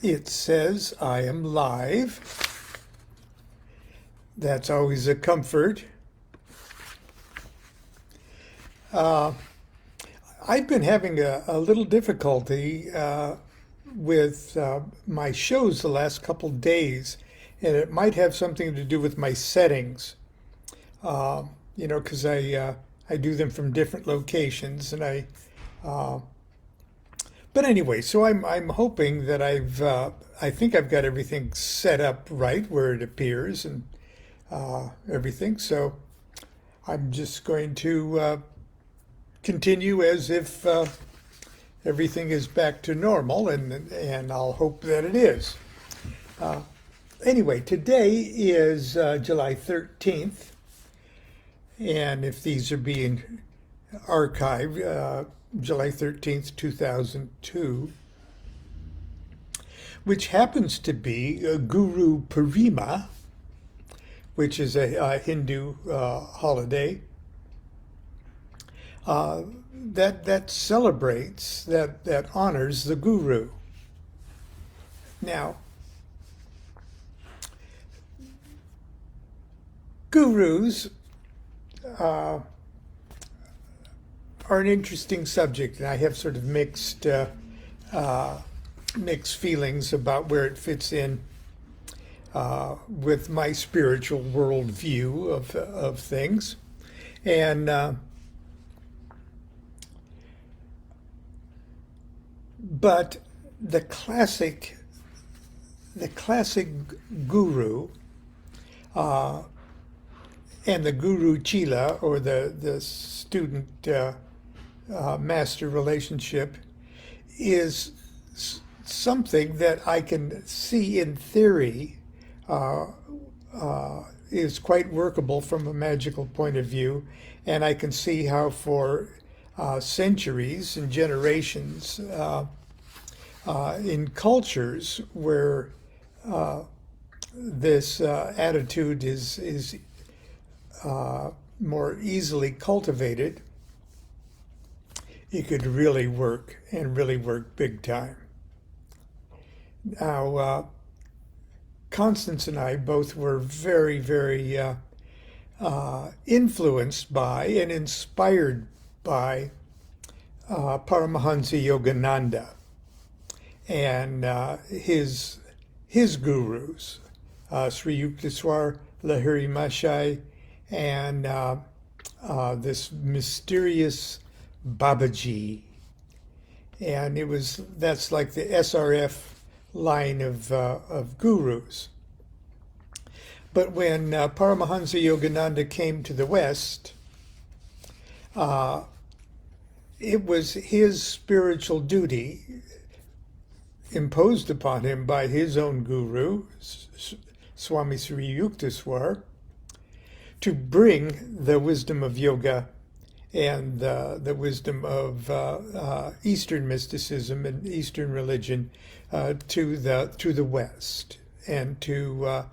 It says I am live. That's always a comfort. I've been having a little difficulty with my shows the last couple days, and it might have something to do with my settings. Because I do them from different locations, and uh, but anyway, so I'm hoping that I think I've got everything set up right where it appears and everything. So I'm just going to continue as if everything is back to normal, and I'll hope that it is. Anyway, today is July 13th, and if these are being archived, July 13th, 2002, which happens to be Guru PURIMA, which is a Hindu holiday that celebrates, that honors the guru. Now, gurus are an interesting subject, and I have sort of mixed feelings about where it fits in with my spiritual worldview of things. And but the classic guru and the guru chila, or the student master relationship, is something that I can see in theory is quite workable from a magical point of view, and I can see how for centuries and generations in cultures where this attitude is more easily cultivated, it could really work, and really work big time. Now, Constance and I both were very, very influenced by and inspired by Paramahansa Yogananda and his gurus, Sri Yukteswar Lahiri Mashai, and this mysterious Babaji. And that's like the SRF line of gurus. But when Paramahansa Yogananda came to the West, it was his spiritual duty, imposed upon him by his own guru, Swami Sri Yukteswar, to bring the wisdom of yoga and the wisdom of Eastern mysticism and Eastern religion to the West, and to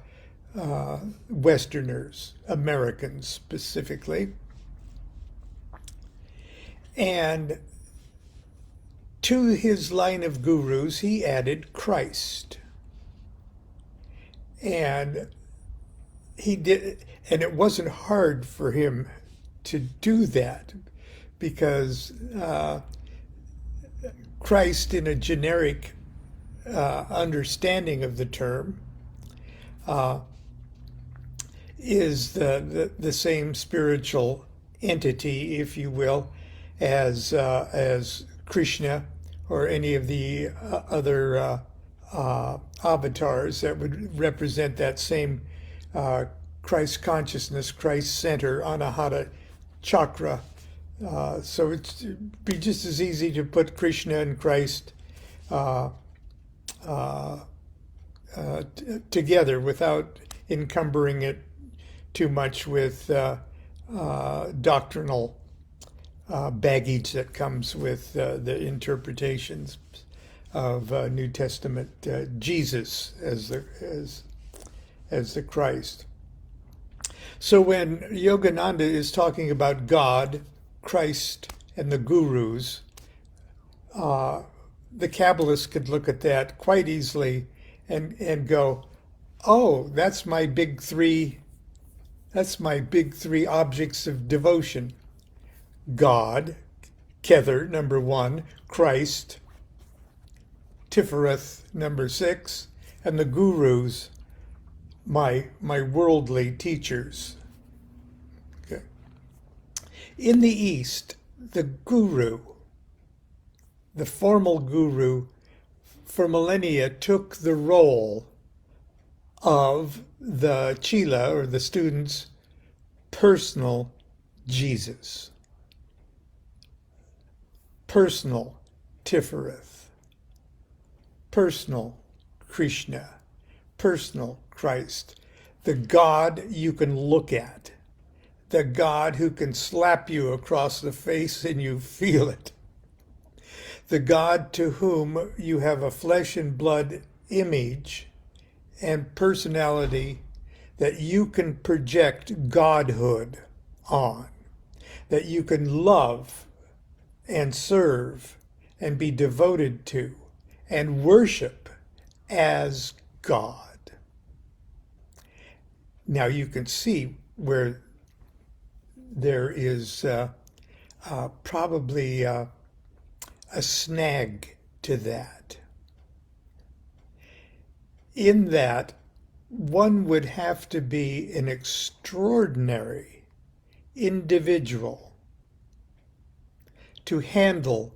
Westerners, Americans specifically. And to his line of gurus, he added Christ. And he did, and it wasn't hard for him to do that, because Christ, in a generic understanding of the term, is the same spiritual entity, if you will, as Krishna or any of the other avatars that would represent that same Christ consciousness, Christ center, anahata chakra. So it'd be just as easy to put Krishna and Christ together without encumbering it too much with doctrinal baggage that comes with the interpretations of New Testament Jesus as the Christ. So when Yogananda is talking about God, Christ, and the gurus, the Kabbalists could look at that quite easily and go, oh, that's my big three objects of devotion. God, Kether, number 1, Christ, Tifereth, number 6, and the gurus, my worldly teachers. Okay. In the East, the guru, the formal guru, for millennia took the role of the Chela, or the student's personal Jesus. Personal Tifereth. Personal Krishna. Personal Christ. The God you can look at. The God who can slap you across the face and you feel it. The God to whom you have a flesh and blood image and personality that you can project godhood on, that you can love and serve and be devoted to and worship as God. Now you can see where there is probably a snag to that. In that, one would have to be an extraordinary individual to handle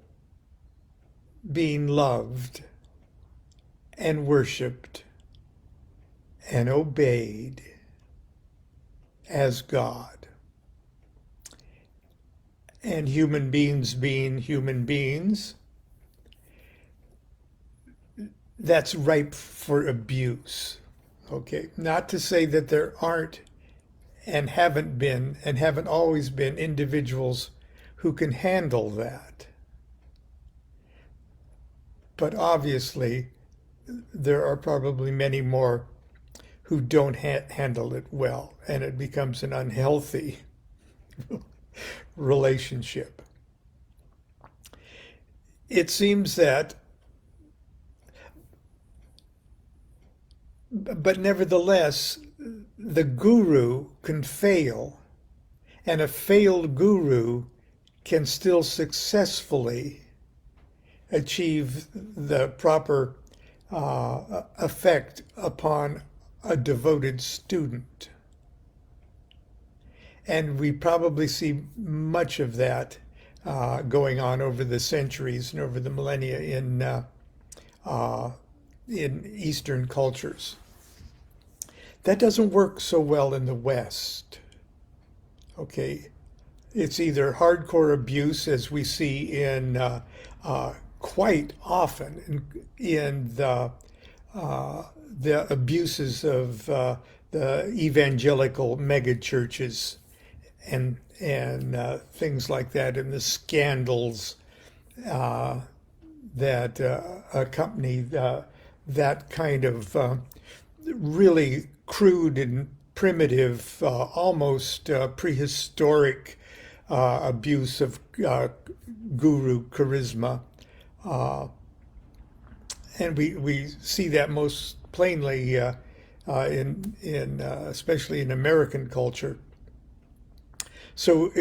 being loved and worshiped and obeyed as God. And human beings being human beings, that's ripe for abuse. Okay, not to say that there aren't and haven't always been individuals who can handle that. But obviously, there are probably many more who don't handle it well, and it becomes an unhealthy relationship. It seems that, but nevertheless, the guru can fail, and a failed guru can still successfully achieve the proper effect upon a devoted student. And we probably see much of that going on over the centuries and over the millennia in Eastern cultures. That doesn't work so well in the West. Okay, it's either hardcore abuse, as we see in quite often in the abuses of the evangelical megachurches and things like that, and the scandals that accompany that kind of really crude and primitive, almost prehistoric abuse of guru charisma. And we see that most plainly in especially in American culture. So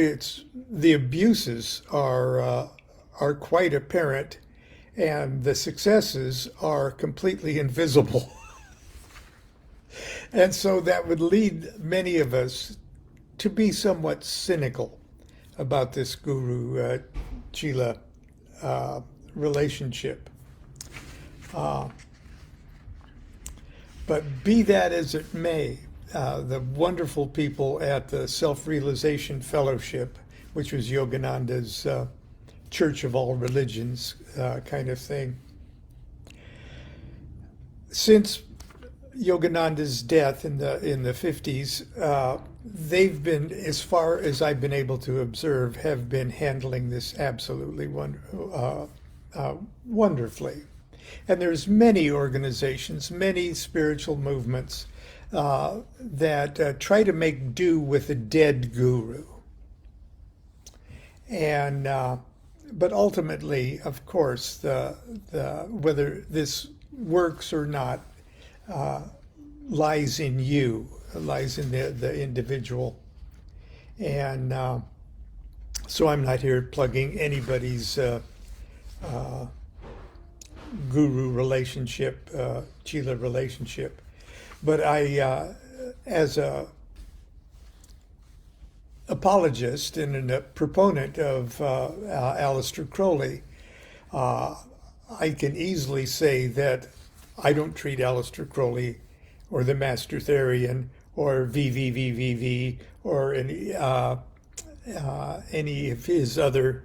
the abuses are quite apparent, and the successes are completely invisible. And so that would lead many of us to be somewhat cynical about this guru Chela relationship. But be that as it may, the wonderful people at the SelfRealization Fellowship, which was Yogananda's Church of All Religions kind of thing, since Yogananda's death in the 50s, they've been, as far as I've been able to observe, have been handling this absolutely wonderfully. And there's many organizations, many spiritual movements that try to make do with a dead guru. And but ultimately, of course, whether this works or not lies in you, lies in the individual. And so I'm not here plugging anybody's guru relationship, Chila relationship. But I, as a apologist and a proponent of Aleister Crowley, I can easily say that I don't treat Aleister Crowley or the Master Therian or VVVVV or any of his other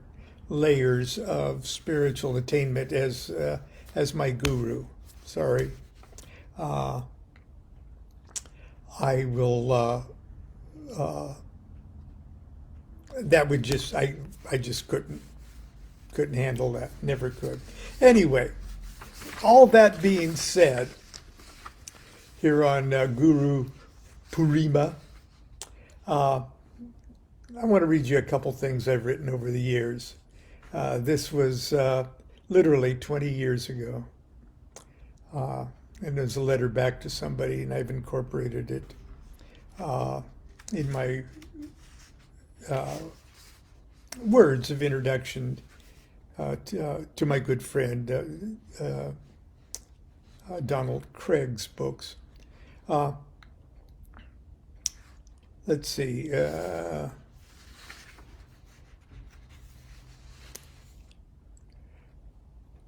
layers of spiritual attainment as my guru. Sorry. I will. That would just I just couldn't handle that. Never could. Anyway, all that being said, here on Guru Purima, I want to read you a couple things I've written over the years. This was literally 20 years ago. And there's a letter back to somebody, and I've incorporated it in my words of introduction to my good friend Donald Craig's books. Let's see.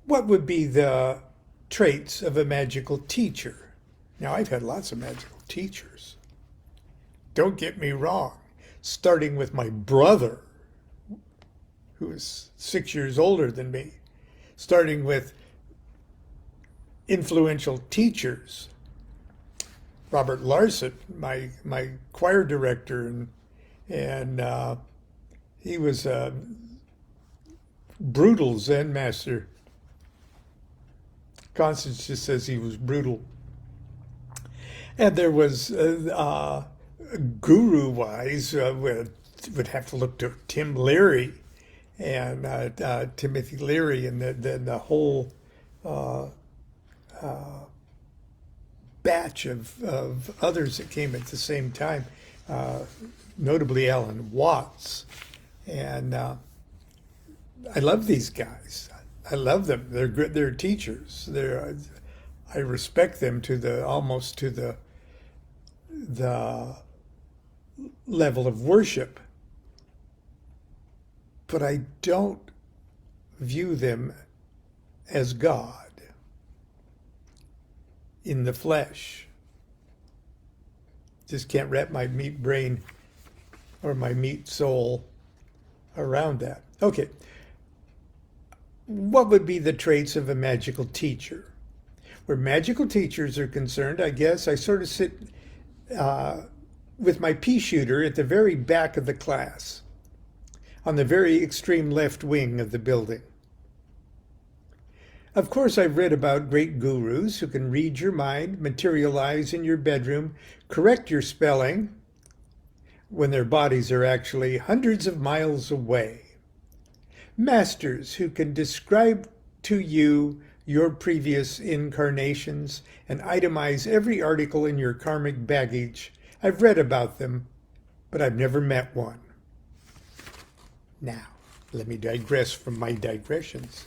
What would be the traits of a magical teacher? Now, I've had lots of magical teachers. Don't get me wrong. Starting with my brother, who is 6 years older than me. Starting with influential teachers. Robert Larson, my choir director, and he was a brutal Zen master. Constance just says he was brutal. And there was, guru-wise, would have to look to Tim Leary and Timothy Leary and the whole batch of others that came at the same time, notably Alan Watts. And I love these guys. I love them. They're good. They're teachers. I respect them almost to the level of worship. But I don't view them as God in the flesh. Just can't wrap my meat brain or my meat soul around that. Okay. What would be the traits of a magical teacher? Where magical teachers are concerned, I guess I sort of sit with my pea shooter at the very back of the class, on the very extreme left wing of the building. Of course, I've read about great gurus who can read your mind, materialize in your bedroom, correct your spelling when their bodies are actually hundreds of miles away. Masters who can describe to you your previous incarnations and itemize every article in your karmic baggage. I've read about them, but I've never met one. Now, let me digress from my digressions.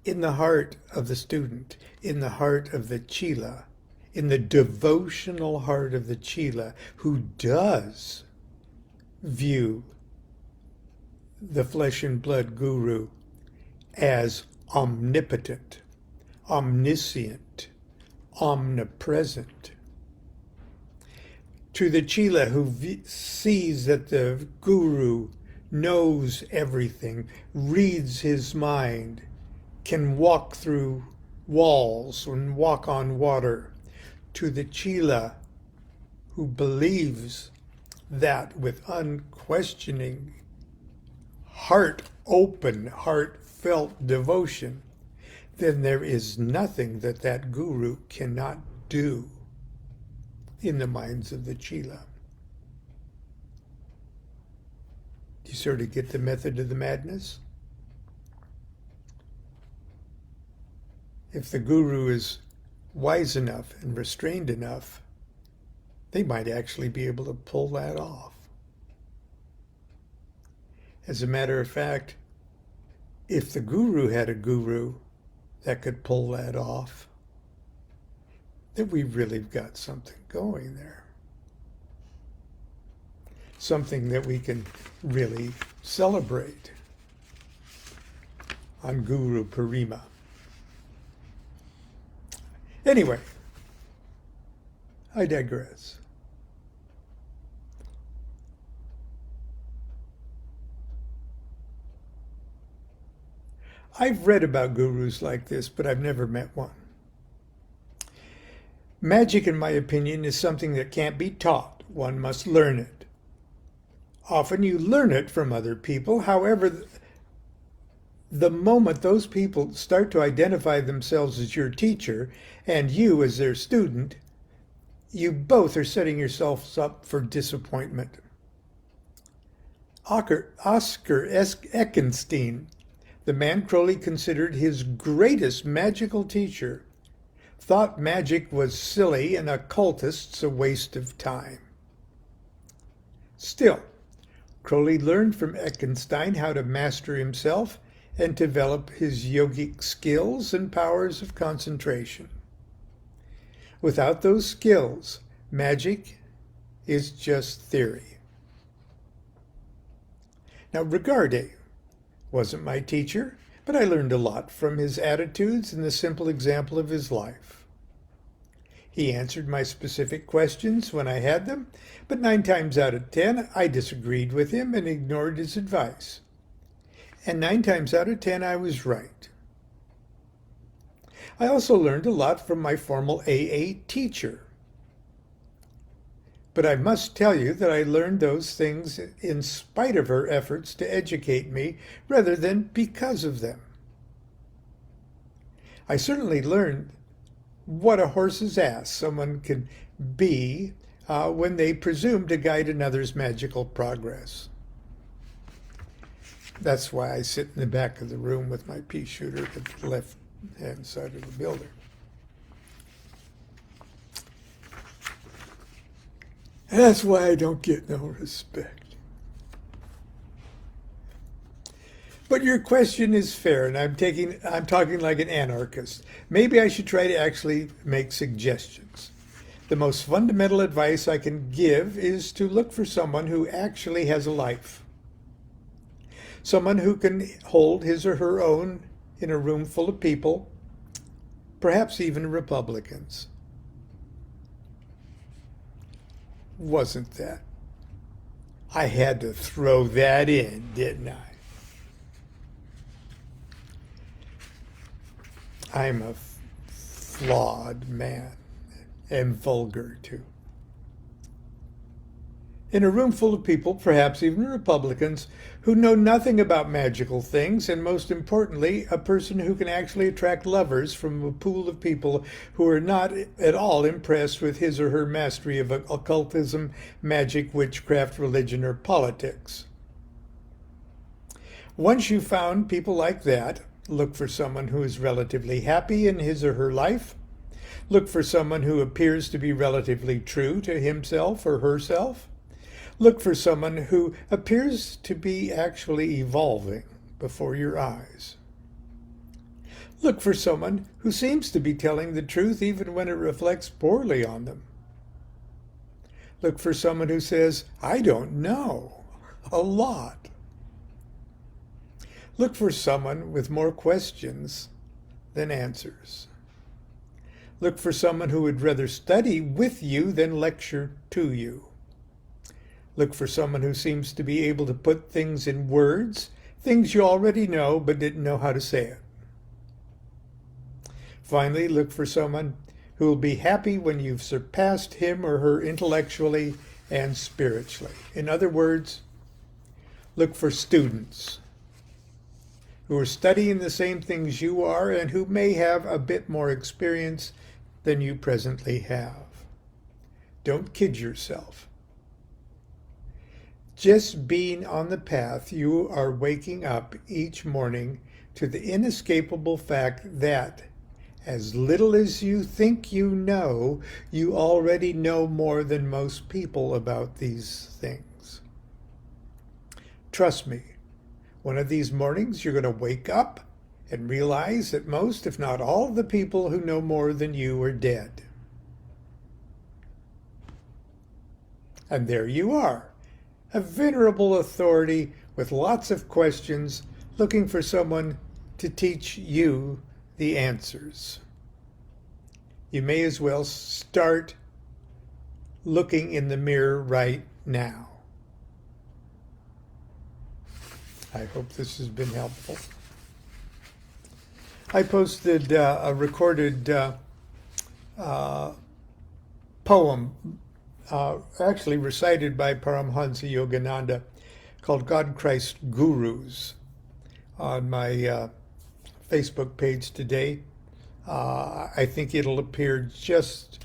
In the heart of the student, in the heart of the Chila, in the devotional heart of the Chila, who does view the flesh and blood guru as omnipotent, omniscient, omnipresent. To the Chila who sees that the guru knows everything, reads his mind, can walk through walls and walk on water. To the Chila who believes that with unquestioning, heart-open, heartfelt devotion, then there is nothing that guru cannot do in the minds of the Chila. You sort of get the method of the madness? If the guru is wise enough and restrained enough, they might actually be able to pull that off. As a matter of fact, if the guru had a guru that could pull that off, then we've really got something going there. Something that we can really celebrate on Guru PURIMA. Anyway, I digress. I've read about gurus like this, but I've never met one. Magic, in my opinion, is something that can't be taught. One must learn it. Often you learn it from other people. However, the moment those people start to identify themselves as your teacher and you as their student, you both are setting yourselves up for disappointment. Oscar Eckenstein, the man Crowley considered his greatest magical teacher, thought magic was silly and occultists a waste of time. Still, Crowley learned from Eckenstein how to master himself and develop his yogic skills and powers of concentration. Without those skills, magic is just theory. Now, Regarde wasn't my teacher, but I learned a lot from his attitudes and the simple example of his life. He answered my specific questions when I had them, but 9 times out of 10, I disagreed with him and ignored his advice. And 9 times out of 10, I was right. I also learned a lot from my formal AA teacher. But I must tell you that I learned those things in spite of her efforts to educate me rather than because of them. I certainly learned what a horse's ass someone can be when they presume to guide another's magical progress. That's why I sit in the back of the room with my pea shooter at the left-hand side of the building. And that's why I don't get no respect. But your question is fair, and I'm talking like an anarchist. Maybe I should try to actually make suggestions. The most fundamental advice I can give is to look for someone who actually has a life. Someone who can hold his or her own in a room full of people, perhaps even Republicans. Wasn't that? I had to throw that in, didn't I? I'm a flawed man, and vulgar too. In a room full of people, perhaps even Republicans, who know nothing about magical things, and most importantly, a person who can actually attract lovers from a pool of people who are not at all impressed with his or her mastery of occultism, magic, witchcraft, religion, or politics. Once you've found people like that, look for someone who is relatively happy in his or her life. Look for someone who appears to be relatively true to himself or herself. Look for someone who appears to be actually evolving before your eyes. Look for someone who seems to be telling the truth even when it reflects poorly on them. Look for someone who says, "I don't know," a lot. Look for someone with more questions than answers. Look for someone who would rather study with you than lecture to you. Look for someone who seems to be able to put things in words, things you already know but didn't know how to say it. Finally, look for someone who will be happy when you've surpassed him or her intellectually and spiritually. In other words, look for students who are studying the same things you are and who may have a bit more experience than you presently have. Don't kid yourself. Just being on the path, you are waking up each morning to the inescapable fact that, as little as you think you already know more than most people about these things. Trust me, one of these mornings you're going to wake up and realize that most, if not all, of the people who know more than you are dead. And there you are, a venerable authority with lots of questions, looking for someone to teach you the answers. You may as well start looking in the mirror right now. I hope this has been helpful. I posted a recorded poem, actually recited by Paramhansa Yogananda, called God Christ Gurus, on my Facebook page today. I think it'll appear just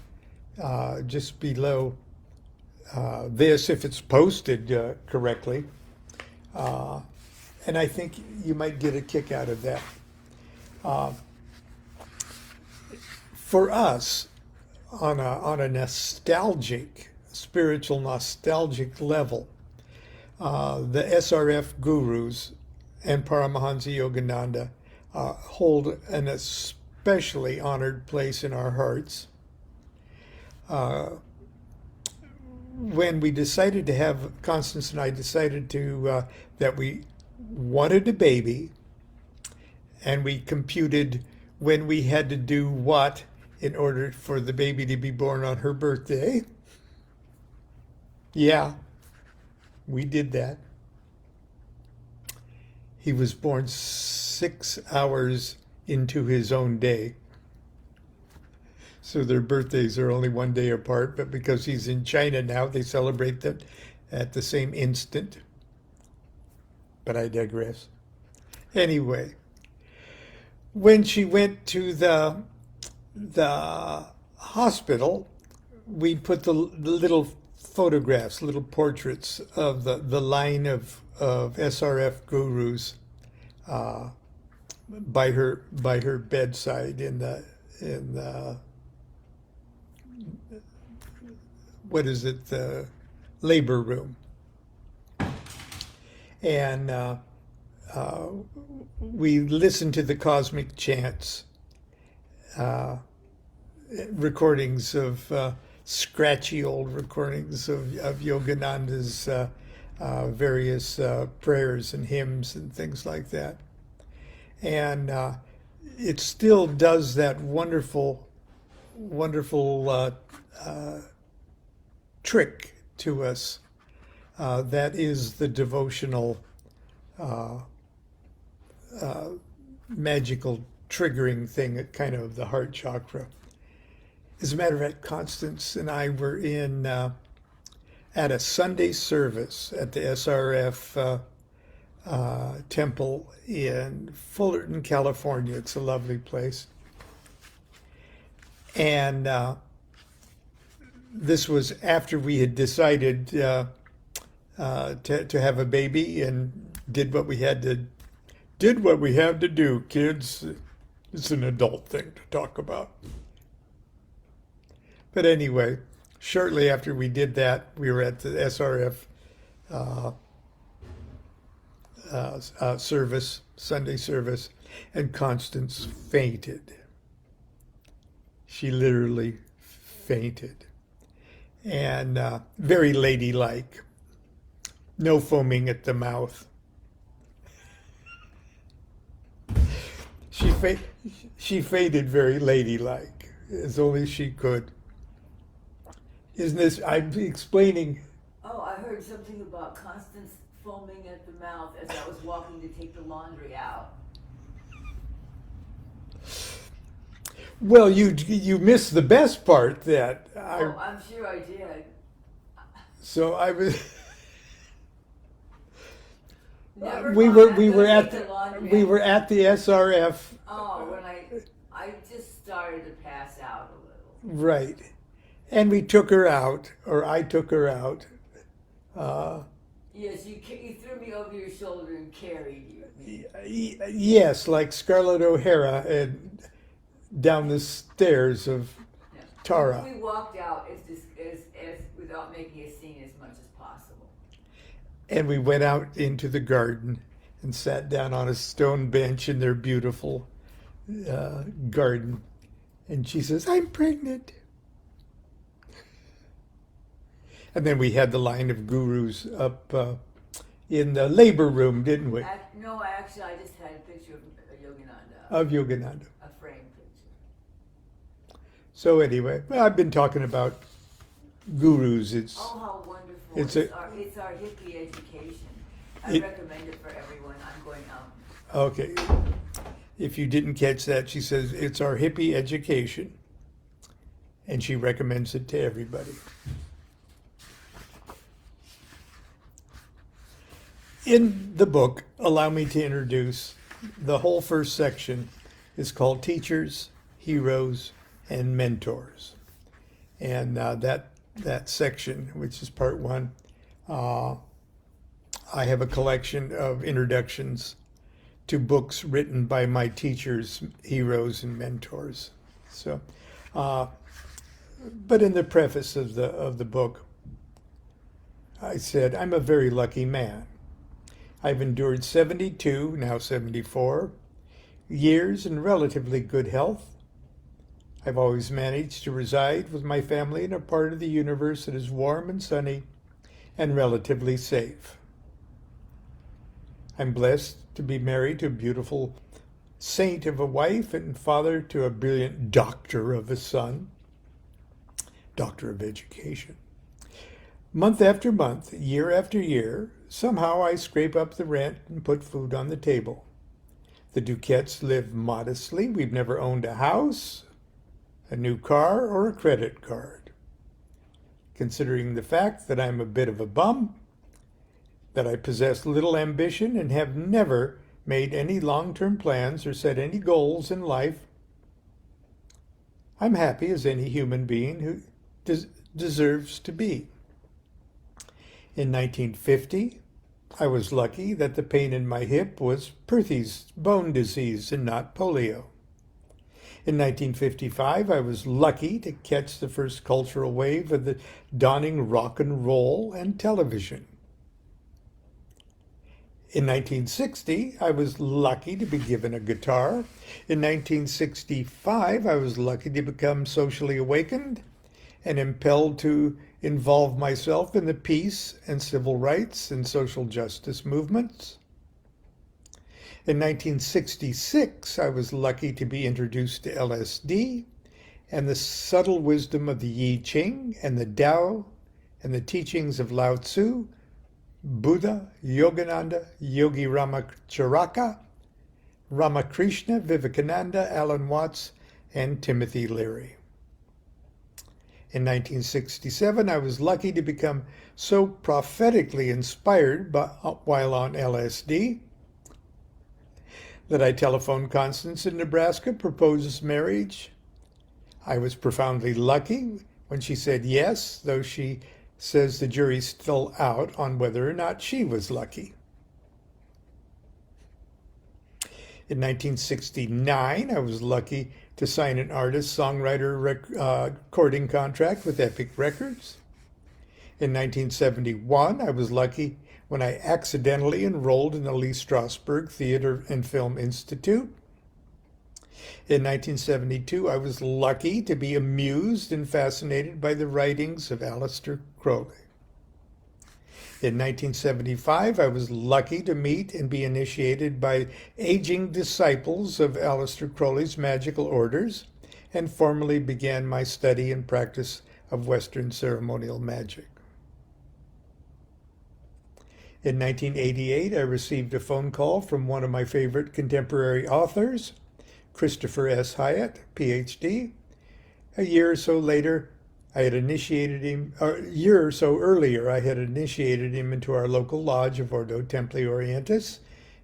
below this if it's posted correctly. And I think you might get a kick out of that. For us, on a nostalgic, spiritual nostalgic level, the SRF gurus and Paramahansa Yogananda hold an especially honored place in our hearts. When we decided to have, Constance and I decided to, that we wanted a baby, and we computed when we had to do what in order for the baby to be born on her birthday. Yeah, we did that. He was born 6 hours into his own day. So their birthdays are only 1 day apart, but because he's in China now, they celebrate them at the same instant. But I digress. Anyway, when she went to the hospital, we put the little photographs, little portraits of the line of SRF gurus by her bedside in the what is it, the labor room. And we listened to the cosmic chants, recordings of scratchy old recordings of Yogananda's various prayers and hymns and things like that. And it still does that wonderful trick to us. That is the devotional magical triggering thing, kind of the heart chakra. As a matter of fact, Constance and I were in at a Sunday service at the SRF temple in Fullerton, California. It's a lovely place. And this was after we had decided to have a baby and did what we had to do, kids. It's an adult thing to talk about. But anyway, shortly after we did that, we were at the SRF service, Sunday service, and Constance fainted. She literally fainted. And very ladylike. No foaming at the mouth. She fainted very ladylike, as only she could. Isn't this, I'm explaining. Oh, I heard something about Constance foaming at the mouth as I was walking to take the laundry out. Well, you missed the best part that I'm sure I did. So I was. We were at the SRF. Oh, when I just started to pass out a little. Right, and we took her out, or I took her out, Yes, you threw me over your shoulder and carried you. Yes, like Scarlett O'Hara and down the stairs of Yeah. Tara. We walked out as without making a scene as much as possible. And we went out into the garden and sat down on a stone bench in their beautiful garden. And she says, "I'm pregnant." And then we had the line of gurus up in the labor room, didn't we? No, actually, I just had a picture of Yogananda. Of Yogananda. A framed picture. So anyway, well, I've been talking about gurus. It's Oh, how wonderful. It's It's our hippie education. I recommend it for everyone. I'm going out. okay. If you didn't catch that, she says it's our hippie education, and she recommends it to everybody. In the book, allow me to introduce the whole first section is called Teachers, Heroes, and Mentors. And that section, which is part one, I have a collection of introductions to books written by my teachers, heroes, and mentors. So, but in the preface of the book, I said, I'm a very lucky man. I've endured 72, now 74, years in relatively good health. I've always managed to reside with my family in a part of the universe that is warm and sunny and relatively safe. I'm blessed to be married to a beautiful saint of a wife and father to a brilliant doctor of a son, doctor of education. Month after month, year after year, somehow I scrape up the rent and put food on the table. The DuQuettes live modestly. We've never owned a house, a new car, or a credit card. Considering the fact that I'm a bit of a bum, that I possess little ambition and have never made any long-term plans or set any goals in life, I'm happy as any human being who deserves to be. In 1950, I was lucky that the pain in my hip was Perthes bone disease and not polio. In 1955, I was lucky to catch the first cultural wave of the dawning rock and roll and television. In 1960, I was lucky to be given a guitar. In 1965, I was lucky to become socially awakened and impelled to involve myself in the peace and civil rights and social justice movements. In 1966, I was lucky to be introduced to LSD and the subtle wisdom of the I Ching and the Tao and the teachings of Lao Tzu, Buddha, Yogananda, Yogi Ramacharaka, Ramakrishna, Vivekananda, Alan Watts, and Timothy Leary. In 1967, I was lucky to become so prophetically inspired while on LSD that I telephoned Constance in Nebraska, proposed marriage. I was profoundly lucky when she said yes, though she says the jury's still out on whether or not she was lucky. In 1969, I was lucky to sign an artist-songwriter recording contract with Epic Records. In 1971, I was lucky when I accidentally enrolled in the Lee Strasberg Theater and Film Institute. In 1972, I was lucky to be amused and fascinated by the writings of Aleister Crowley. In 1975, I was lucky to meet and be initiated by aging disciples of Aleister Crowley's magical orders and formally began my study and practice of Western ceremonial magic. In 1988, I received a phone call from one of my favorite contemporary authors, Christopher S. Hyatt, Ph.D. A year or so earlier, I had initiated him into our local lodge of Ordo Templi Orientis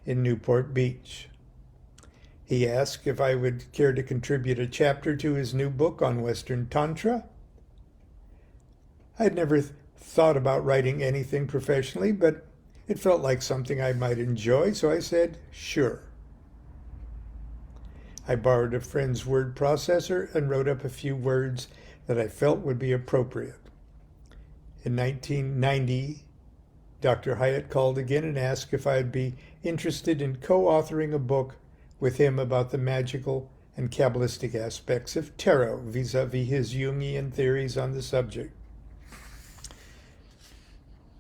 in Newport Beach. He asked if I would care to contribute a chapter to his new book on Western Tantra. I had never thought about writing anything professionally, but It felt like something I might enjoy, so I said, sure. I borrowed a friend's word processor and wrote up a few words that I felt would be appropriate. In 1990, Dr. Hyatt called again and asked if I'd be interested in co-authoring a book with him about the magical and Kabbalistic aspects of tarot vis-a-vis his Jungian theories on the subject.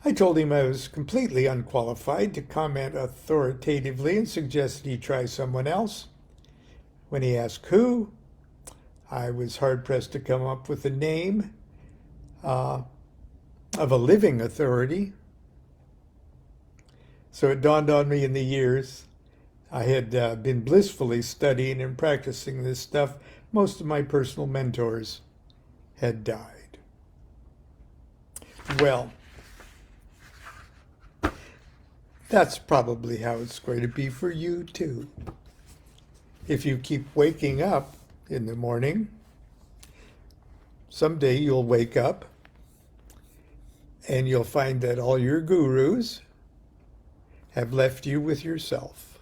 I told him I was completely unqualified to comment authoritatively and suggested he try someone else. When he asked who, I was hard-pressed to come up with a name of a living authority. So it dawned on me in the years I had been blissfully studying and practicing this stuff. Most of my personal mentors had died. Well, that's probably how it's going to be for you too. If you keep waking up in the morning, someday you'll wake up and you'll find that all your gurus have left you with yourself.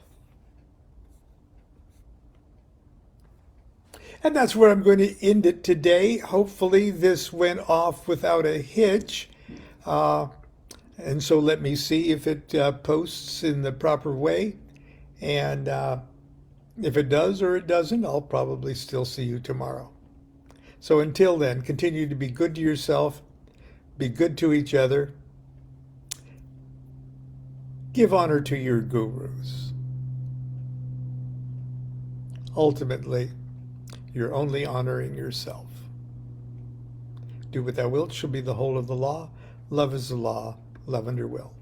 And that's where I'm going to end it today. Hopefully this went off without a hitch. And so let me see if it posts in the proper way. And if it does or it doesn't, I'll probably still see you tomorrow. So until then, continue to be good to yourself, be good to each other, give honor to your gurus. Ultimately, you're only honoring yourself. Do what thou wilt shall be the whole of the law. Love is the law. Love under will.